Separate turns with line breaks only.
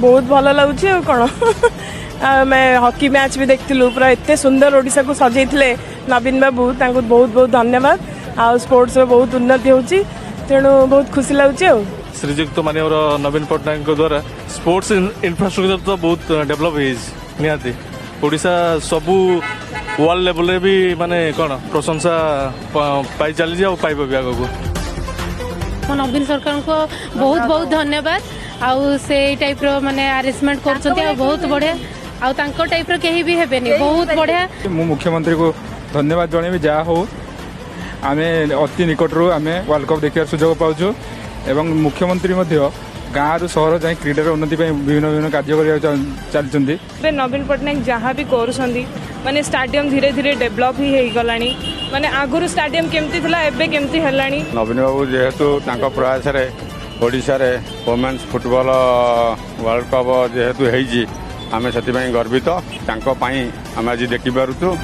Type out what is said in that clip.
बहुत भल लगुच कौन मैं हॉकी मैच भी देखलु पूरा एत सुंदर ओडिशा को सजै नवीन बाबू बहुत बहुत धन्यवाद आ स्पोर्ट्स बहुत उन्नति होची तेणु बहुत खुशी लगुच।
श्रीजुक्त माननीय नवीन पट्टनायक द्वारा स्पोर्ट्स इंफ्रास्ट्रक्चर तो बहुत डेवलप निहाती ओडिशा सबू वर्ल्ड लेवल रे भी माने कौन प्रशंसा पाई चली पाइब भी आग को
नवीन सरकार को बहुत बहुत धन्यवाद आउ से टाइप रो माने अरेंजमेंट कर बहुत बढ़िया आउ तांको टाइप रो केही भी हेबेनी बहुत बढ़िया।
मु मुख्यमंत्री को धन्यवाद जणेबी जा हो आमे अति निकट रो आमे वर्ल्ड कप देखियार सुजोग पाउछु एवं मुख्यमंत्री मध्य गाँव रु सहर जाए क्रीडार उन्नति विभिन्न विभिन्न कार्य चलती।
नवीन पट्टनायक जहाँ भी करुँच माने स्टाडियम धीरे धीरे डेभलप ही गलानी माने आगुरु स्टाडियम केमती थिला एबे केमती हेलानी।
नवीन बाबू जेहेतु तांको प्रयास रे ओडिशा रे वोमेन्स फुटबॉल वर्ल्ड कप जेहेतु हेइजी आमे सेति गर्वित तांको पई आमे आज देखि पारुछु।